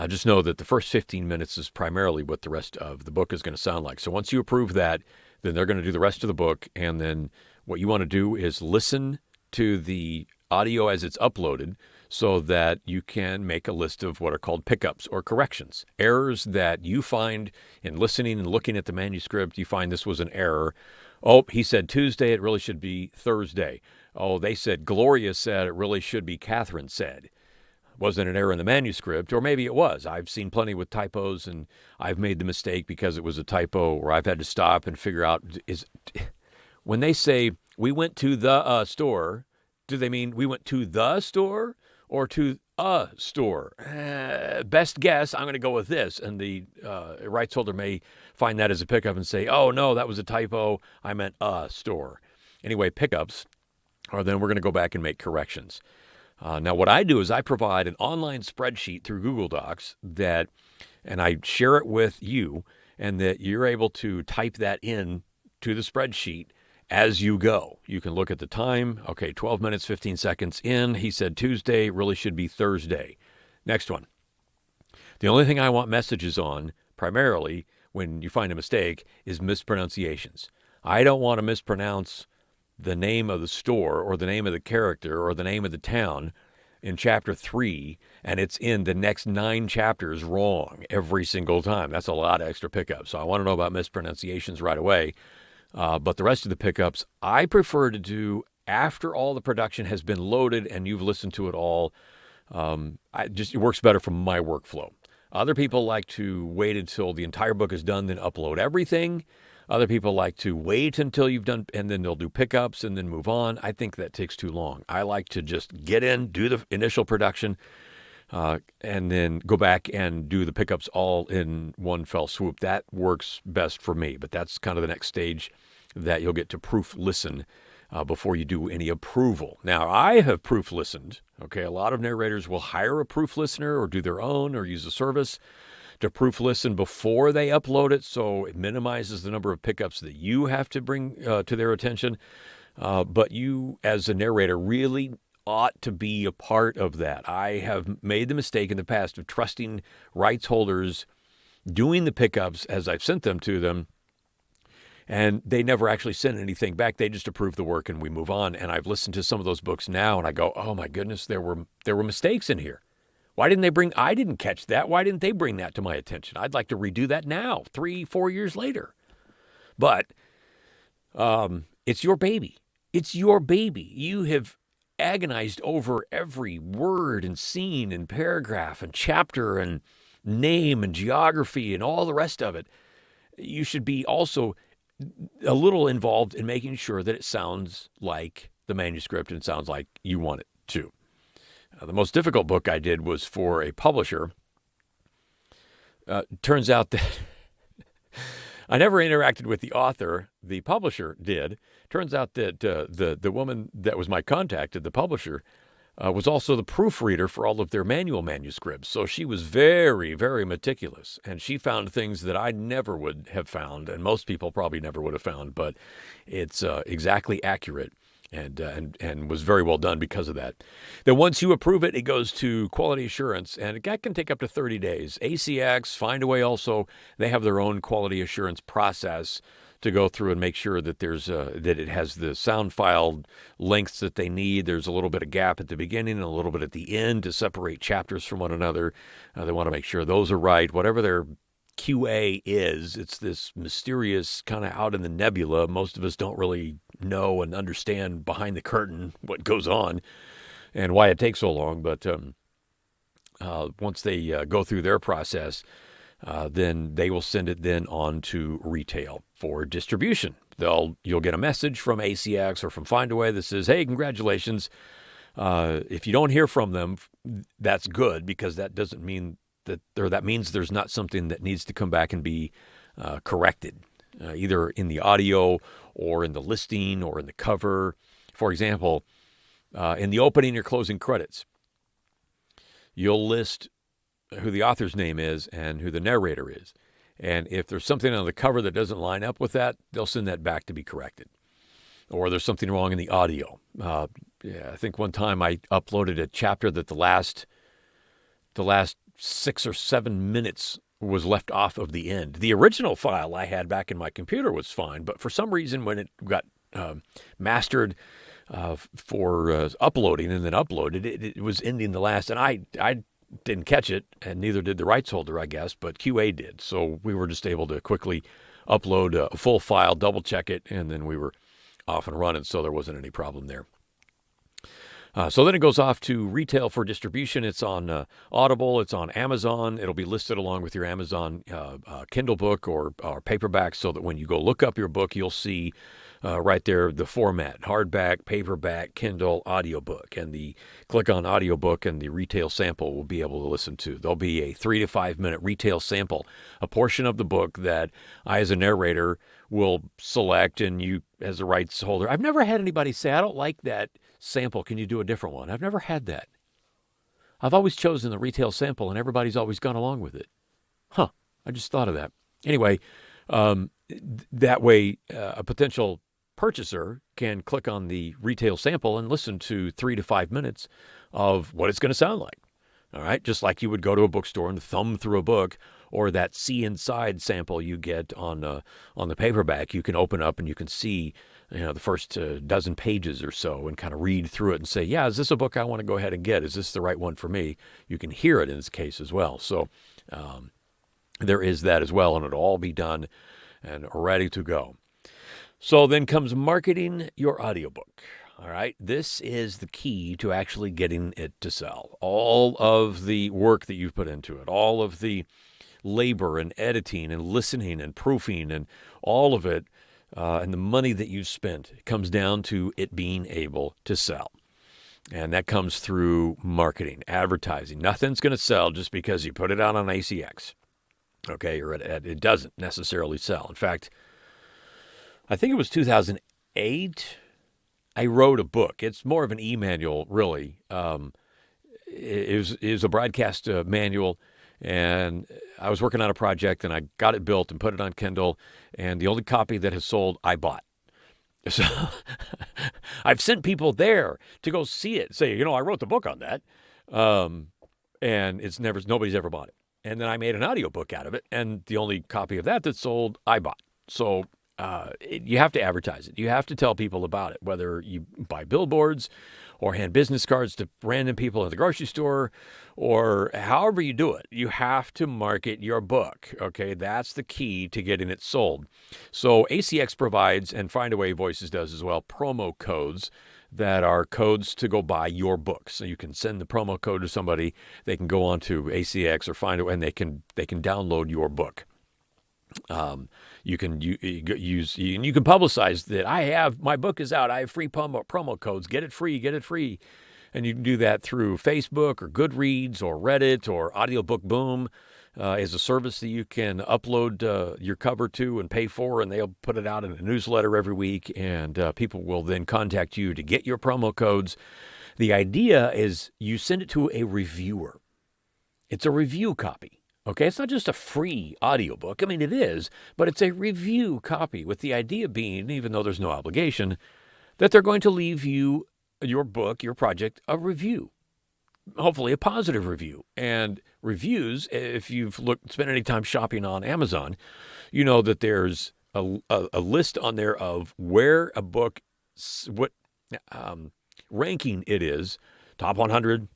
just know that the first 15 minutes is primarily what the rest of the book is going to sound like. So once you approve that, then they're going to do the rest of the book. And then what you want to do is listen to the audio as it's uploaded so that you can make a list of what are called pickups or corrections. Errors that you find in listening and looking at the manuscript, you find this was an error. Oh, he said Tuesday, it really should be Thursday. Oh, they said Gloria said, it really should be Catherine said. Wasn't an error in the manuscript, or maybe it was. I've seen plenty with typos, and I've made the mistake because it was a typo, or I've had to stop and figure out, when they say, we went to the store, do they mean we went to the store or to a store? Best guess, I'm going to go with this. And the rights holder may find that as a pickup and say, oh, no, that was a typo. I meant a store. Anyway, pickups, or then we're going to go back and make corrections. Now, what I do is I provide an online spreadsheet through Google Docs and I share it with you, and that you're able to type that in to the spreadsheet as you go. You can look at the time. Okay, 12 minutes, 15 seconds in. He said Tuesday, really should be Thursday. Next one. The only thing I want messages on, primarily, when you find a mistake, is mispronunciations. I don't want to mispronounce the name of the store or the name of the character or the name of the town in chapter 3, and it's in the next 9 chapters wrong every single time. That's a lot of extra pickups. So I want to know about mispronunciations right away. But the rest of the pickups, I prefer to do after all the production has been loaded and you've listened to it all. It works better for my workflow. Other people like to wait until the entire book is done, then upload everything. Other people like to wait until you've done, and then they'll do pickups and then move on. I think that takes too long. I like to just get in, do the initial production, and then go back and do the pickups all in one fell swoop. That works best for me, but that's kind of the next stage that you'll get to proof listen before you do any approval. Now, I have proof listened. Okay, a lot of narrators will hire a proof listener or do their own or use a service to proof listen before they upload it, so it minimizes the number of pickups that you have to bring to their attention. But you, as a narrator, really ought to be a part of that. I have made the mistake in the past of trusting rights holders doing the pickups as I've sent them to them, and they never actually send anything back. They just approve the work and we move on. And I've listened to some of those books now and I go, oh my goodness, there were mistakes in here. Why didn't they I didn't catch that. Why didn't they bring that to my attention? I'd like to redo that now, 3-4 years later. But it's your baby. It's your baby. You have agonized over every word and scene and paragraph and chapter and name and geography and all the rest of it. You should be also a little involved in making sure that it sounds like the manuscript and sounds like you want it to. The most difficult book I did was for a publisher. Turns out that I never interacted with the author. The publisher did. Turns out that the woman that was my contact at the publisher was also the proofreader for all of their manual manuscripts. So she was very, very meticulous. And she found things that I never would have found, and most people probably never would have found. But it's exactly accurate. And was very well done because of that. Then once you approve it, it goes to quality assurance, and that can take up to 30 days. ACX, Findaway also, they have their own quality assurance process to go through and make sure that that it has the sound file lengths that they need. There's a little bit of gap at the beginning and a little bit at the end to separate chapters from one another. They want to make sure those are right. Whatever their QA is, it's this mysterious kind of out in the nebula. Most of us don't really know and understand behind the curtain what goes on and why it takes so long. But once they go through their process, then they will send it then on to retail for distribution. You'll get a message from ACX or from Findaway that says, hey, congratulations. If you don't hear from them, that's good, because that doesn't mean that means there's not something that needs to come back and be corrected, either in the audio or in the listing or in the cover. For example, in the opening or closing credits, you'll list who the author's name is and who the narrator is. And if there's something on the cover that doesn't line up with that, they'll send that back to be corrected. Or there's something wrong in the audio. I think one time I uploaded a chapter that the last 6 or 7 minutes was left off of the end. The original file I had back in my computer was fine, but for some reason when it got mastered for uploading and then uploaded, it was ending the last, and I didn't catch it, and neither did the rights holder, I guess, but QA did. So we were just able to quickly upload a full file, double check it, and then we were off and running, so there wasn't any problem there. So then it goes off to retail for distribution. It's on Audible. It's on Amazon. It'll be listed along with your Amazon Kindle book or paperback, so that when you go look up your book, you'll see right there the format: hardback, paperback, Kindle, audiobook. And click on audiobook and the retail sample will be able to listen to. There'll be a 3 to 5 minute retail sample, a portion of the book that I as a narrator will select, and you as a rights holder. I've never had anybody say, I don't like that sample, can you do a different one? I've never had that. I've always chosen the retail sample, and everybody's always gone along with it. I just thought of that. Anyway, that way a potential purchaser can click on the retail sample and listen to 3 to 5 minutes of what it's going to sound like. All right, just like you would go to a bookstore and thumb through a book, or that see inside sample you get on the paperback. You can open up and you can see the first dozen pages or so and kind of read through it and say, yeah, is this a book I want to go ahead and get? Is this the right one for me? You can hear it in this case as well. So there is that as well, and it'll all be done and ready to go. So then comes marketing your audiobook. All right, this is the key to actually getting it to sell. All of the work that you've put into it, all of the labor and editing and listening and proofing and all of it, and the money that you've spent, comes down to it being able to sell. And that comes through marketing, advertising. Nothing's going to sell just because you put it out on ACX. Okay, or it doesn't necessarily sell. In fact, I think it was 2008, I wrote a book. It's more of an e-manual, really. It was a broadcast manual, and I was working on a project, and I got it built and put it on Kindle, and the only copy that has sold, I bought. So I've sent people there to go see it, say, I wrote the book on that. And nobody's ever bought it. And then I made an audiobook out of it, and the only copy of that sold, I bought. So you have to advertise it. You have to tell people about it, whether you buy billboards or hand business cards to random people at the grocery store, or however you do it. You have to market your book, okay? That's the key to getting it sold. So ACX provides, and Findaway Voices does as well, promo codes that are codes to go buy your book. So you can send the promo code to somebody. They can go on to ACX or Findaway, and they can download your book. You can publicize that my book is out. I have free promo codes. Get it free. And you can do that through Facebook or Goodreads or Reddit or Audiobook Boom is a service that you can upload your cover to and pay for, and they'll put it out in a newsletter every week, and people will then contact you to get your promo codes. The idea is you send it to a reviewer. It's a review copy. Okay, it's not just a free audiobook. I mean, it is, but it's a review copy, with the idea being, even though there's no obligation, that they're going to leave you, your book, your project, a review. Hopefully a positive review. And reviews, if you've spent any time shopping on Amazon, you know that there's a list on there of where a book, what ranking it is, top 100,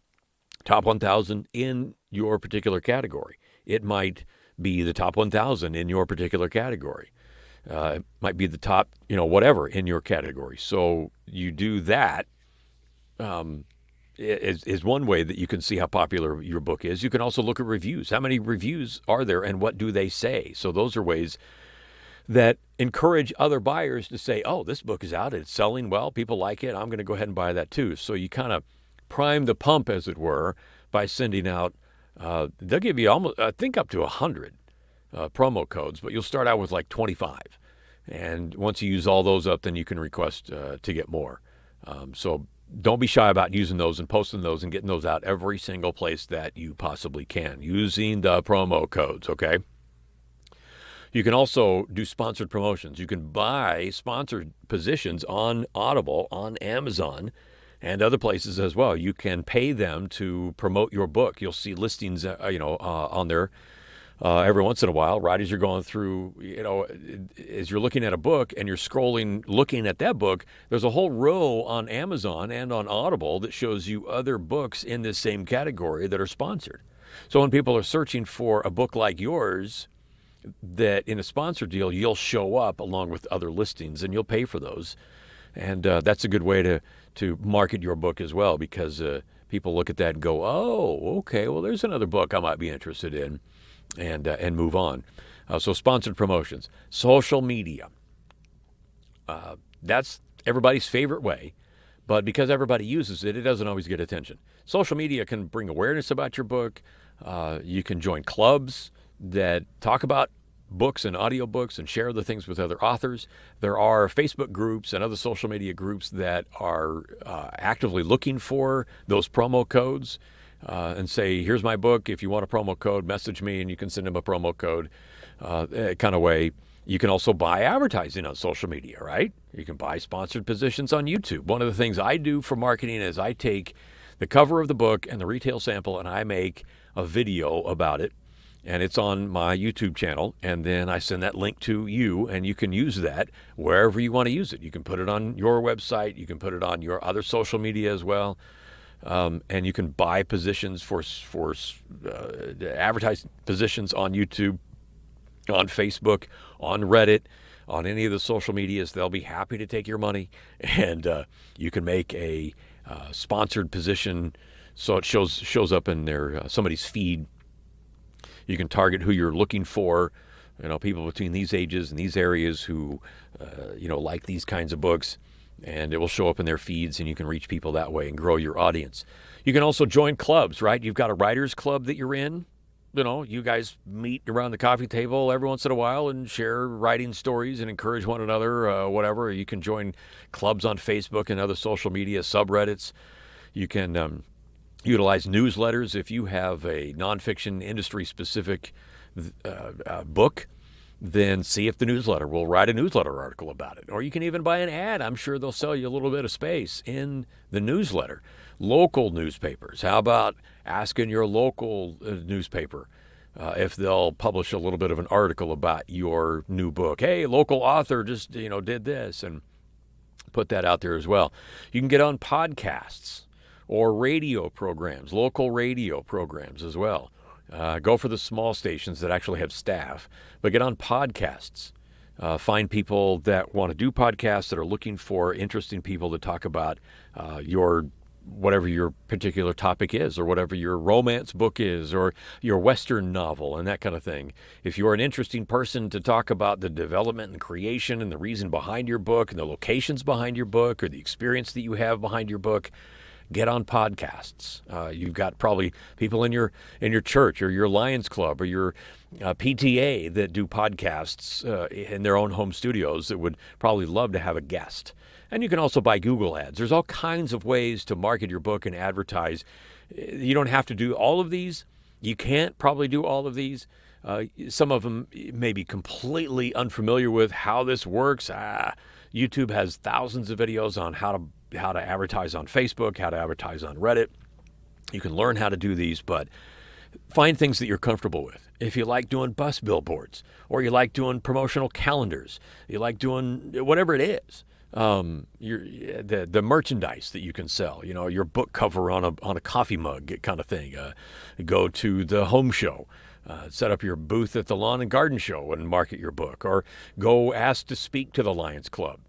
top 1,000 in your particular category. It might be the top 1,000 in your particular category. It might be the top, whatever in your category. So you do that. Is one way that you can see how popular your book is. You can also look at reviews. How many reviews are there, and what do they say? So those are ways that encourage other buyers to say, oh, this book is out. It's selling well. People like it. I'm going to go ahead and buy that too. So you kind of prime the pump, as it were, by sending out, they'll give you almost, I think, up to 100 promo codes, but you'll start out with like 25. And once you use all those up, then you can request to get more. So don't be shy about using those and posting those and getting those out every single place that you possibly can, using the promo codes, okay? You can also do sponsored promotions. You can buy sponsored positions on Audible, on Amazon, and other places as well. You can pay them to promote your book. You'll see listings, on there every once in a while, right as you're going through, as you're looking at a book and you're scrolling, looking at that book, there's a whole row on Amazon and on Audible that shows you other books in this same category that are sponsored. So when people are searching for a book like yours, that in a sponsored deal, you'll show up along with other listings, and you'll pay for those. And that's a good way to market your book as well, because people look at that and go, oh, okay, well, there's another book I might be interested in, and move on. So sponsored promotions. Social media. That's everybody's favorite way, but because everybody uses it, it doesn't always get attention. Social media can bring awareness about your book. You can join clubs that talk about books and audiobooks and share the things with other authors. There are Facebook groups and other social media groups that are actively looking for those promo codes and say, here's my book. If you want a promo code, message me and you can send them a promo code kind of way. You can also buy advertising on social media, right? You can buy sponsored positions on YouTube. One of the things I do for marketing is I take the cover of the book and the retail sample and I make a video about it. And it's on my YouTube channel, and then I send that link to you, and you can use that wherever you want to use it. You can put it on your website. You can put it on your other social media as well. And you can buy positions for advertised positions on YouTube, on Facebook, on Reddit, on any of the social medias. They'll be happy to take your money, and you can make a sponsored position so it shows up in their somebody's feed. You can target who you're looking for, people between these ages and these areas who, like these kinds of books, and it will show up in their feeds, and you can reach people that way and grow your audience. You can also join clubs, right? You've got a writers club that you're in. You guys meet around the coffee table every once in a while and share writing stories and encourage one another, whatever. You can join clubs on Facebook and other social media subreddits. You can utilize newsletters if you have a nonfiction industry-specific book then see if the newsletter will write a newsletter article about it. Or you can even buy an ad. I'm sure they'll sell you a little bit of space in the newsletter. Local newspapers. How about asking your local newspaper if they'll publish a little bit of an article about your new book? Hey, local author just did this, and put that out there as well. You can get on podcasts or radio programs, local radio programs as well. Go for the small stations that actually have staff, but get on podcasts. Find people that want to do podcasts, that are looking for interesting people to talk about whatever your particular topic is, or whatever your romance book is, or your Western novel, and that kind of thing. If you're an interesting person to talk about the development and creation and the reason behind your book and the locations behind your book or the experience that you have behind your book, get on podcasts. You've got probably people in your church or your Lions Club or your PTA that do podcasts in their own home studios that would probably love to have a guest. And you can also buy Google ads. There's all kinds of ways to market your book and advertise. You don't have to do all of these. You can't probably do all of these. Some of them may be completely unfamiliar with how this works. YouTube has thousands of videos on how to advertise on Facebook, how to advertise on Reddit. You can learn how to do these, but find things that you're comfortable with. If you like doing bus billboards, or you like doing promotional calendars, you like doing whatever it is, the merchandise that you can sell, your book cover on a coffee mug kind of thing. Go to the home show. Set up your booth at the lawn and garden show and market your book, or go ask to speak to the Lions Club.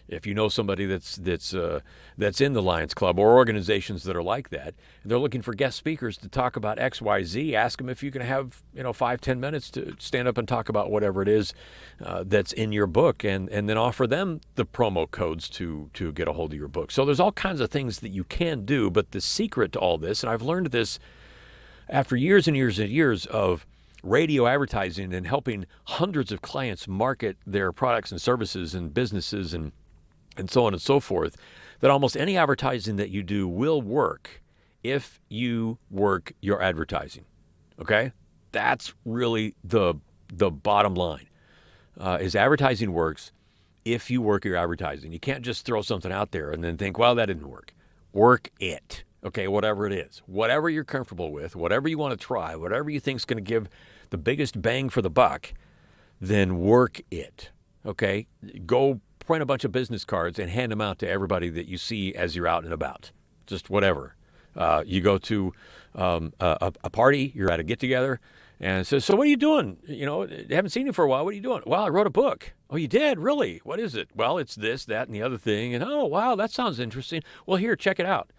If you know somebody that's in the Lions Club or organizations that are like that, and they're looking for guest speakers to talk about X, Y, Z, ask them if you can have 5-10 minutes to stand up and talk about whatever it is that's in your book, and then offer them the promo codes to get a hold of your book. So there's all kinds of things that you can do, but the secret to all this, and I've learned this after years and years and years of radio advertising and helping hundreds of clients market their products and services and businesses and so on and so forth, that almost any advertising that you do will work if you work your advertising. Okay? That's really the bottom line. Is advertising works if you work your advertising. You can't just throw something out there and then think, well, that didn't work. Work it. Okay, whatever it is. Whatever you're comfortable with, whatever you want to try, whatever you think is going to give the biggest bang for the buck, then work it. Okay? Go print a bunch of business cards and hand them out to everybody that you see as you're out and about. Just whatever. You go to a party, you're at a get-together, and it says, so what are you doing? I haven't seen you for a while. What are you doing? Well, I wrote a book. Oh, you did? Really? What is it? Well, it's this, that, and the other thing. And, oh, wow, that sounds interesting. Well, here, check it out.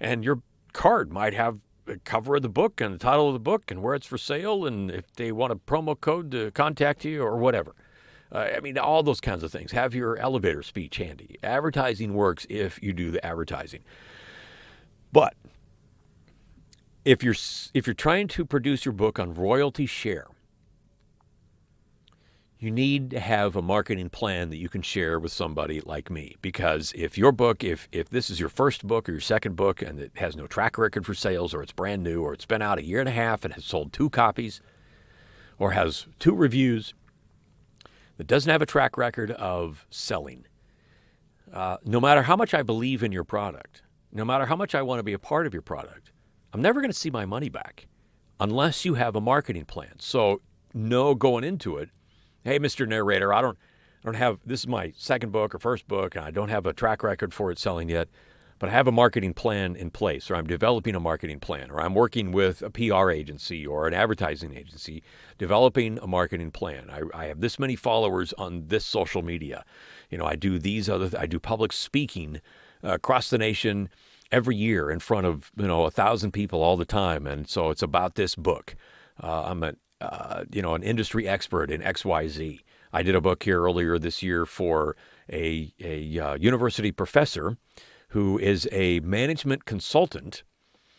And your card might have the cover of the book and the title of the book and where it's for sale and if they want a promo code to contact you or whatever. All those kinds of things. Have your elevator speech handy. Advertising works if you do the advertising. But if you're trying to produce your book on royalty share, you need to have a marketing plan that you can share with somebody like me. Because if your book, if this is your first book or your second book and it has no track record for sales, or it's brand new, or it's been out a year and a half and has sold 2 copies, or has 2 reviews, that doesn't have a track record of selling, no matter how much I believe in your product, no matter how much I want to be a part of your product, I'm never going to see my money back unless you have a marketing plan. So know going into it, hey, Mr. Narrator, I don't have, this is my second book or first book, and I don't have a track record for it selling yet, but I have a marketing plan in place, or I'm developing a marketing plan, or I'm working with a PR agency or an advertising agency developing a marketing plan. I have this many followers on this social media. I do I do public speaking across the nation every year in front of 1,000 people all the time, and so it's about this book. I'm an industry expert in XYZ. I did a book here earlier this year for a university professor who is a management consultant.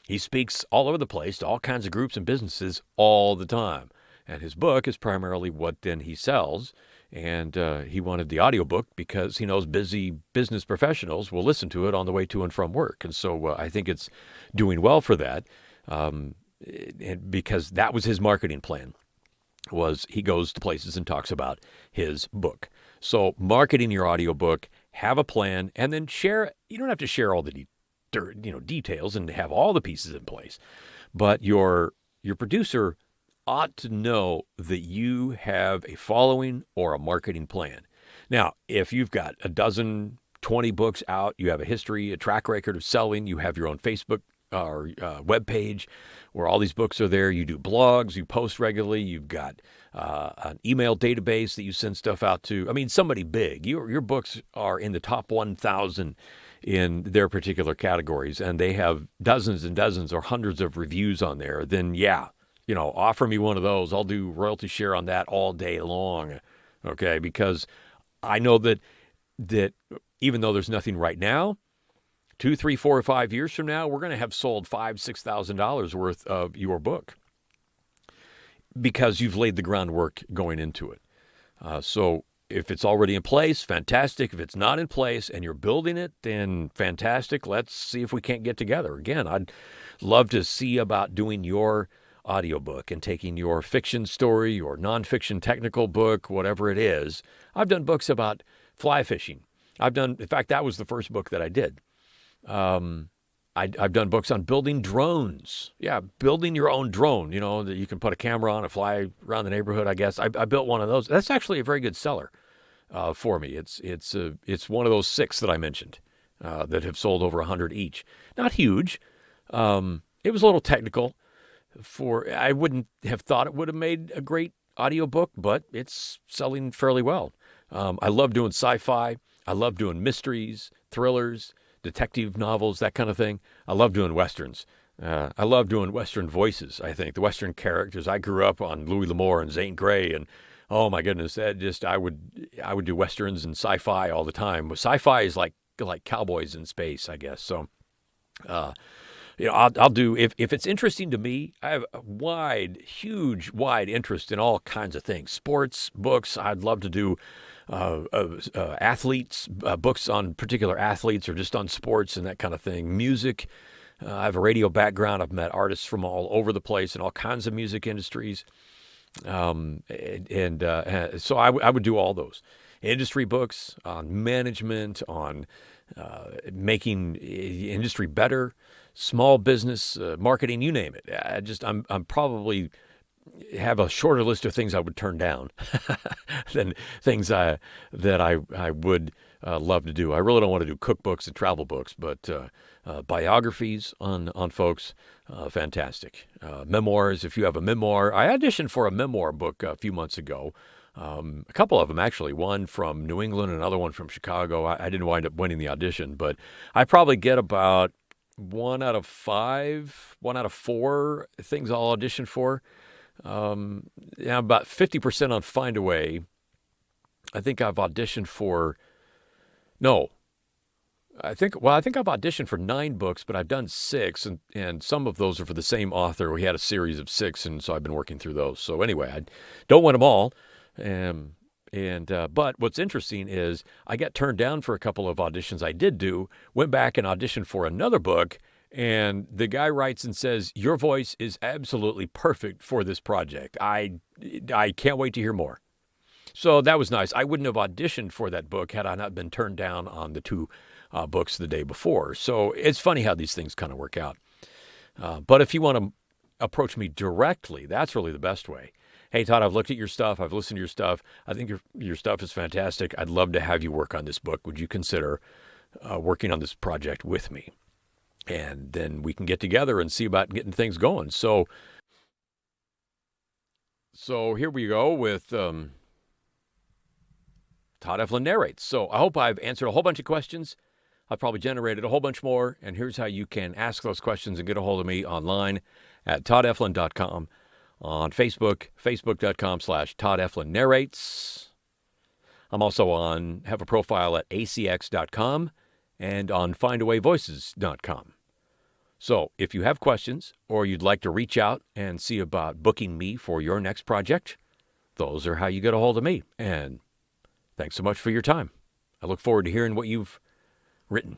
He speaks all over the place to all kinds of groups and businesses all the time. And his book is primarily what then he sells. And he wanted the audiobook because he knows busy business professionals will listen to it on the way to and from work. And so I think it's doing well for that because that was his marketing plan. was he goes to places and talks about his book. So marketing your audiobook, have a plan, and then share. You don't have to share all the details and have all the pieces in place, but your producer ought to know that you have a following or a marketing plan. Now, if you've got a dozen, 20 books out, you have a history, a track record of selling, you have your own Facebook or web page where all these books are there, you do blogs, you post regularly, you've got an email database that you send stuff out to. I mean, somebody big. Your books are in the top 1,000 in their particular categories, and they have dozens and dozens or hundreds of reviews on there, then offer me one of those. I'll do royalty share on that all day long, okay? Because I know that even though there's nothing right now, 2, 3, 4, or 5 years from now, we're going to have sold $5,000-$6,000 worth of your book because you've laid the groundwork going into it. So if it's already in place, fantastic. If it's not in place and you're building it, then fantastic. Let's see if we can't get together. Again, I'd love to see about doing your audiobook and taking your fiction story or nonfiction technical book, whatever it is. I've done books about fly fishing. In fact, that was the first book that I did. I've done books on building drones. Yeah, building your own drone, that you can put a camera on and fly around the neighborhood, I guess. I built one of those. That's actually a very good seller for me. It's one of those 6 that I mentioned that have sold over 100 each. Not huge. It was a little technical. I wouldn't have thought it would have made a great audiobook, but it's selling fairly well. I love doing sci-fi. I love doing mysteries, thrillers, detective novels, that kind of thing. I love doing Westerns. I love doing Western voices, I think. The Western characters. I grew up on Louis L'Amour and Zane Grey, and oh my goodness, I would do Westerns and sci-fi all the time. Sci-fi is like cowboys in space, I guess. So, I'll do, if it's interesting to me, I have a huge interest in all kinds of things. Sports, books. I'd love to do athletes, books on particular athletes or just on sports and that kind of thing. Music. I have a radio background. I've met artists from all over the place in all kinds of music industries. So I would do all those. Industry books on management, on making industry better, small business, marketing, you name it. I'm probably have a shorter list of things I would turn down than things that I would love to do. I really don't want to do cookbooks and travel books, but biographies on folks, fantastic. Memoirs, if you have a memoir. I auditioned for a memoir book a few months ago. A couple of them, actually. One from New England, another one from Chicago. I didn't wind up winning the audition, but I probably get about 1 out of 5, 1 out of 4 things I'll audition for. About 50% on Find a Way. I think I've auditioned for, I think I've auditioned for 9 books, but I've done 6, and some of those are for the same author. We had a series of 6, and so I've been working through those. So anyway, I don't win them all. But what's interesting is I got turned down for a couple of auditions I did do, went back and auditioned for another book, and the guy writes and says, "Your voice is absolutely perfect for this project. I can't wait to hear more." So that was nice. I wouldn't have auditioned for that book had I not been turned down on the 2 books the day before. So it's funny how these things kind of work out. But if you want to approach me directly, that's really the best way. Hey, Todd, I've looked at your stuff. I've listened to your stuff. I think your stuff is fantastic. I'd love to have you work on this book. Would you consider working on this project with me? And then we can get together and see about getting things going. So here we go with Todd Eflin Narrates. So I hope I've answered a whole bunch of questions. I've probably generated a whole bunch more. And here's how you can ask those questions and get a hold of me online at toddeflin.com. On Facebook, facebook.com/Todd Eflin Narrates. I'm also have a profile at acx.com and on findawayvoices.com. So if you have questions or you'd like to reach out and see about booking me for your next project, those are how you get a hold of me. And thanks so much for your time. I look forward to hearing what you've written.